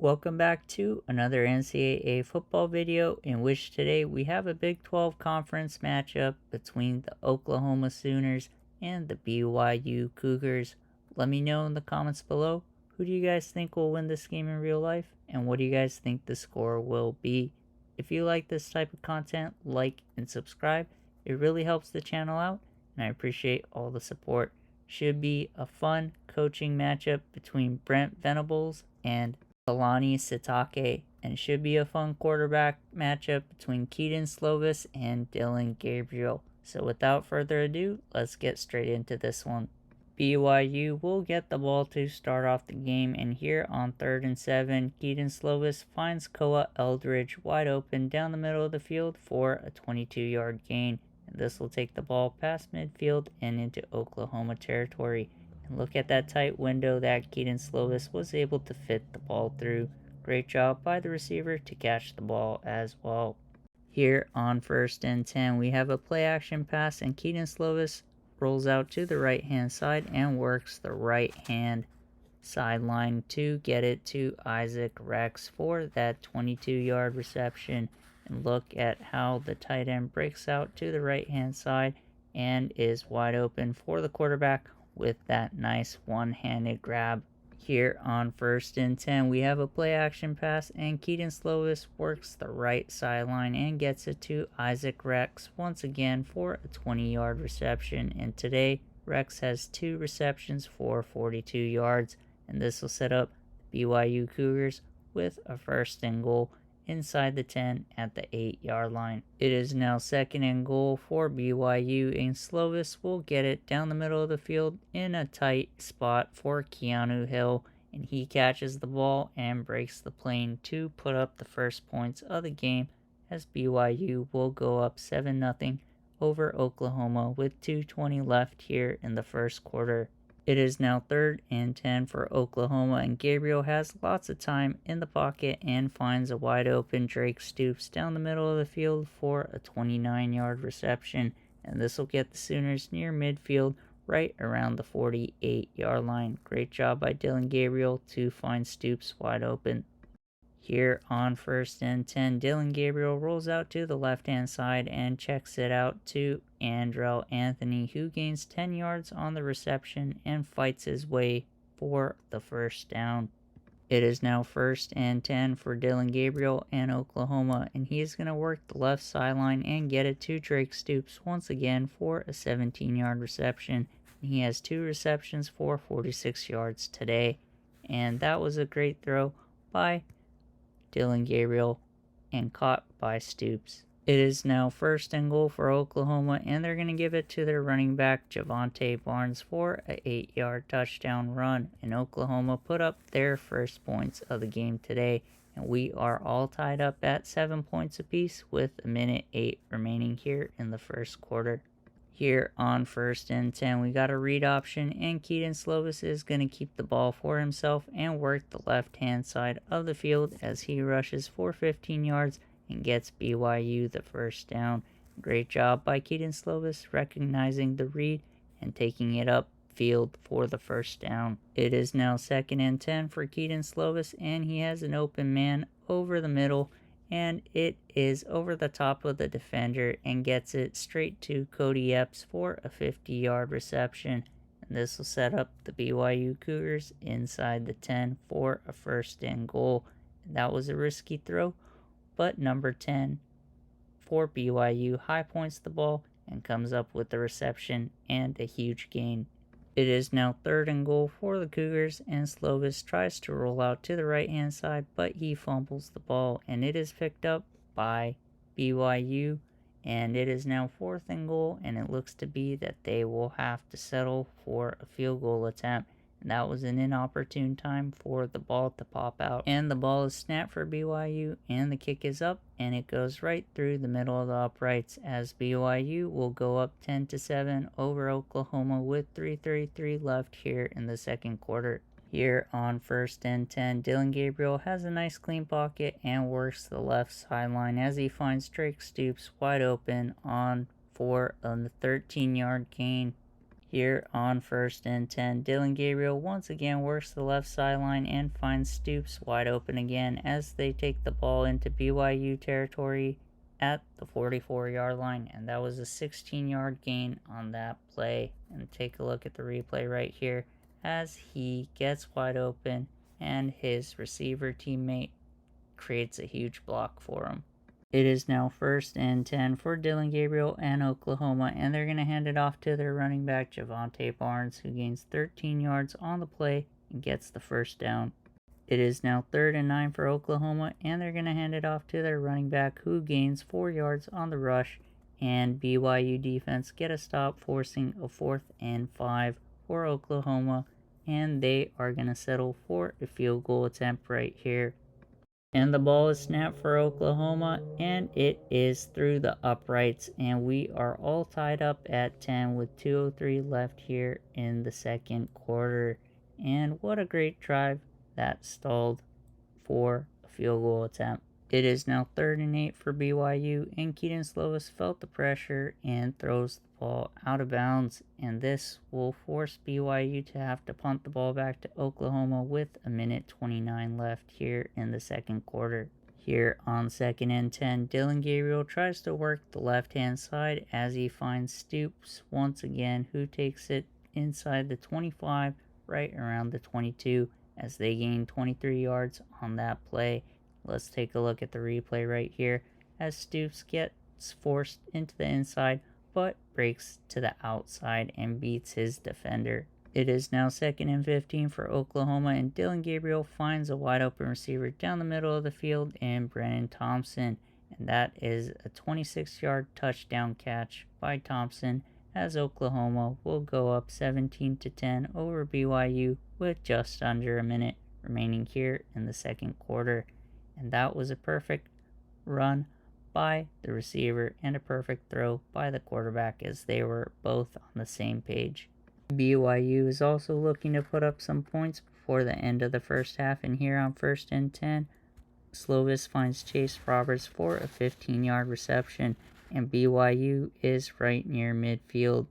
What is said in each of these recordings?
Welcome back to another NCAA football video in which today we have a Big 12 conference matchup between the Oklahoma Sooners and the BYU Cougars. Let me know in the comments below, who do you guys think will win this game in real life, and what do you guys think the score will be? If you like this type of content, like and subscribe. It really helps the channel out, and I appreciate all the support. Should be a fun coaching matchup between Brent Venables and Kalani Sitake, and should be a fun quarterback matchup between Keaton Slovis and Dylan Gabriel. So without further ado, let's get straight into this one. BYU will get the ball to start off the game, and here on 3rd and 7, Keaton Slovis finds Koa Eldridge wide open down the middle of the field for a 22-yard gain. And this will take the ball past midfield and into Oklahoma territory. Look at that tight window that Keaton Slovis was able to fit the ball through. Great job by the receiver to catch the ball as well. Here on 1st and 10, we have a play action pass, and Keaton Slovis rolls out to the right hand side and works the right hand sideline to get it to Isaac Rex for that 22-yard reception. And look at how the tight end breaks out to the right hand side and is wide open for the quarterback with that nice one-handed grab. Here on 1st and 10, we have a play action pass, and Keaton Slovis works the right sideline and gets it to Isaac Rex once again for a 20-yard reception. And today, Rex has 2 receptions for 42 yards, and this will set up BYU Cougars with a 1st and goal inside the 10 at the 8-yard line. It is now 2nd and goal for BYU, and Slovis will get it down the middle of the field in a tight spot for Keanu Hill, and he catches the ball and breaks the plane to put up the first points of the game as BYU will go up 7-0 over Oklahoma with 2:20 left here in the first quarter. It is now 3rd and 10 for Oklahoma, and Gabriel has lots of time in the pocket and finds a wide open Drake Stoops down the middle of the field for a 29-yard reception, and this will get the Sooners near midfield right around the 48-yard line. Great job by Dylan Gabriel to find Stoops wide open. Here on 1st and 10, Dylan Gabriel rolls out to the left-hand side and checks it out to Andrell Anthony, who gains 10 yards on the reception and fights his way for the first down. It is now 1st and 10 for Dylan Gabriel and Oklahoma, and he is going to work the left sideline and get it to Drake Stoops once again for a 17-yard reception. He has 2 receptions for 46 yards today, and that was a great throw by Dylan Gabriel and caught by Stoops. It is now 1st and goal for Oklahoma, and they're going to give it to their running back Javonte Barnes for an 8-yard touchdown run. And Oklahoma put up their first points of the game today, and we are all tied up at 7 points apiece with a minute 8 remaining here in the first quarter. Here on 1st and 10, we got a read option, and Keaton Slovis is going to keep the ball for himself and work the left-hand side of the field as he rushes for 15 yards and gets BYU the first down. Great job by Keaton Slovis recognizing the read and taking it upfield for the first down. It is now 2nd and 10 for Keaton Slovis, and he has an open man over the middle, and it is over the top of the defender and gets it straight to Cody Epps for a 50-yard reception. And this will set up the BYU Cougars inside the 10 for a 1st and goal. And that was a risky throw, but number 10 for BYU high points the ball and comes up with the reception and a huge gain. It is now 3rd and goal for the Cougars, and Slovis tries to roll out to the right-hand side, but he fumbles the ball, and it is picked up by BYU, and it is now 4th and goal, and it looks to be that they will have to settle for a field goal attempt. And that was an inopportune time for the ball to pop out, and the ball is snapped for BYU, and the kick is up, and it goes right through the middle of the uprights as BYU will go up 10-7 over Oklahoma with 3:33 left here in the second quarter. Here on 1st and 10, Dylan Gabriel has a nice clean pocket and works the left sideline as he finds Drake Stoops wide open for a 13-yard gain. Here on 1st and 10, Dylan Gabriel once again works the left sideline and finds Stoops wide open again as they take the ball into BYU territory at the 44-yard line, and that was a 16-yard gain on that play. And take a look at the replay right here as he gets wide open and his receiver teammate creates a huge block for him. It is now 1st and 10 for Dylan Gabriel and Oklahoma, and they're going to hand it off to their running back, Javonte Barnes, who gains 13 yards on the play and gets the first down. It is now 3rd and 9 for Oklahoma, and they're going to hand it off to their running back, who gains 4 yards on the rush, and BYU defense get a stop, forcing a 4th and 5 for Oklahoma, and they are going to settle for a field goal attempt right here. And the ball is snapped for Oklahoma, and it is through the uprights, and we are all tied up at 10 with 2:03 left here in the second quarter. And what a great drive that stalled for a field goal attempt. It is now 3rd and 8 for BYU, and Keaton Slovis felt the pressure and throws the ball out of bounds, and this will force BYU to have to punt the ball back to Oklahoma with a minute 29 left here in the second quarter. Here on 2nd and 10, Dylan Gabriel tries to work the left-hand side as he finds Stoops once again, who takes it inside the 25, right around the 22, as they gain 23 yards on that play. Let's take a look at the replay right here as Stoops gets forced into the inside but breaks to the outside and beats his defender. It is now 2nd and 15 for Oklahoma, and Dylan Gabriel finds a wide open receiver down the middle of the field in Brennan Thompson, and that is a 26-yard touchdown catch by Thompson as Oklahoma will go up 17-10 over BYU with just under a minute remaining here in the second quarter. And that was a perfect run by the receiver and a perfect throw by the quarterback as they were both on the same page. BYU is also looking to put up some points before the end of the first half, and here on 1st and 10, Slovis finds Chase Roberts for a 15-yard reception, and BYU is right near midfield.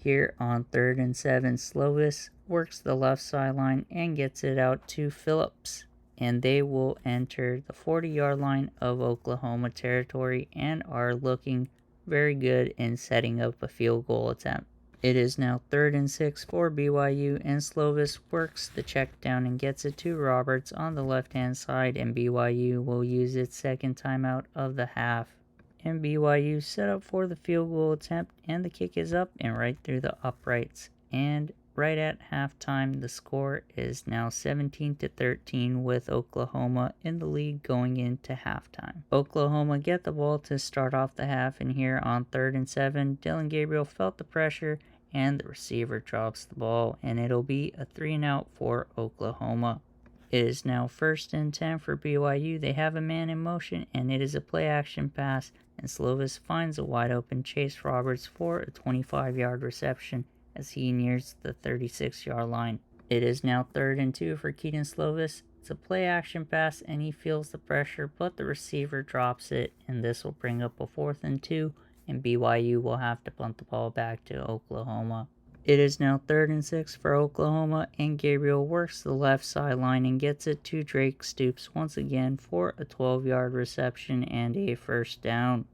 Here on 3rd and 7, Slovis works the left sideline and gets it out to Phillips, and they will enter the 40-yard line of Oklahoma territory and are looking very good in setting up a field goal attempt. It is now 3rd and 6 for BYU, and Slovis works the check down and gets it to Roberts on the left-hand side, and BYU will use its second timeout of the half. And BYU set up for the field goal attempt, and the kick is up and right through the uprights. And right at halftime, the score is now 17-13 with Oklahoma in the lead going into halftime. Oklahoma get the ball to start off the half, and here on 3rd and 7, Dylan Gabriel felt the pressure and the receiver drops the ball, and it'll be a 3-and-out for Oklahoma. It is now 1st and 10 for BYU. They have a man in motion, and it is a play-action pass, and Slovis finds a wide-open Chase Roberts for a 25-yard reception as he nears the 36-yard line. It is now 3rd and 2 for Keaton Slovis. It's a play-action pass, and he feels the pressure, but the receiver drops it, and this will bring up a 4th and 2, and BYU will have to punt the ball back to Oklahoma. It is now 3rd and 6 for Oklahoma, and Gabriel works the left sideline and gets it to Drake Stoops once again for a 12-yard reception and a first down.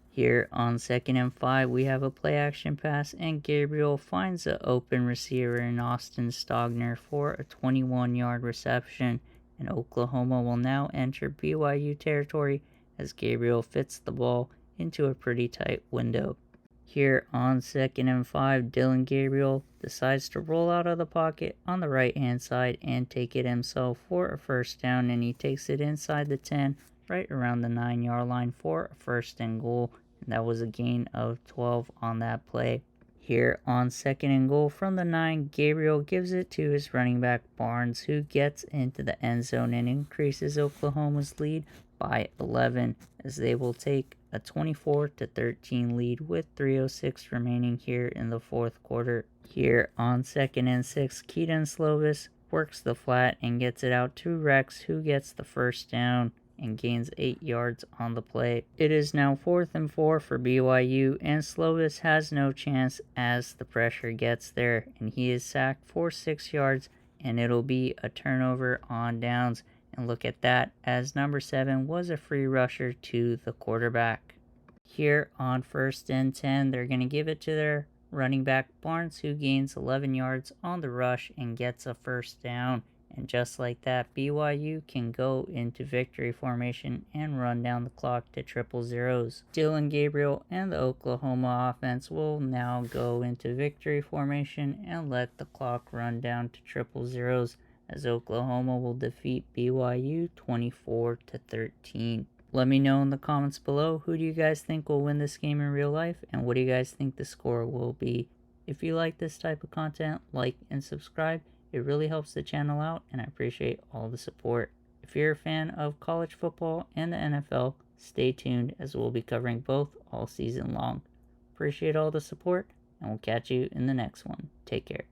Here on 2nd and 5, we have a play-action pass, and Gabriel finds an open receiver in Austin Stogner for a 21-yard reception, and Oklahoma will now enter BYU territory as Gabriel fits the ball into a pretty tight window. Here on 2nd and 5, Dylan Gabriel decides to roll out of the pocket on the right-hand side and take it himself for a first down, and he takes it inside the 10, right around the 9-yard line for a 1st and goal, and that was a gain of 12 on that play. Here on 2nd and goal from the 9, Gabriel gives it to his running back Barnes, who gets into the end zone and increases Oklahoma's lead by 11, as they will take a 24-13 lead with 3:06 remaining here in the fourth quarter. Here on 2nd and 6, Keaton Slovis works the flat and gets it out to Rex, who gets the first down. and gains 8 yards on the play. It is now 4th and 4 for BYU, and Slovis has no chance as the pressure gets there, and he is sacked for 6 yards, and it'll be a turnover on downs. And look at that, as number 7 was a free rusher to the quarterback. Here on 1st and 10, they're going to give it to their running back Barnes, who gains 11 yards on the rush and gets a first down. And just like that, BYU can go into victory formation and run down the clock to 000s. Dylan Gabriel and the Oklahoma offense will now go into victory formation and let the clock run down to 000s, as Oklahoma will defeat BYU 24-13. Let me know in the comments below, who do you guys think will win this game in real life, and what do you guys think the score will be? If you like this type of content, like and subscribe. It really helps the channel out, and I appreciate all the support. If you're a fan of college football and the NFL, stay tuned, as we'll be covering both all season long. Appreciate all the support, and we'll catch you in the next one. Take care.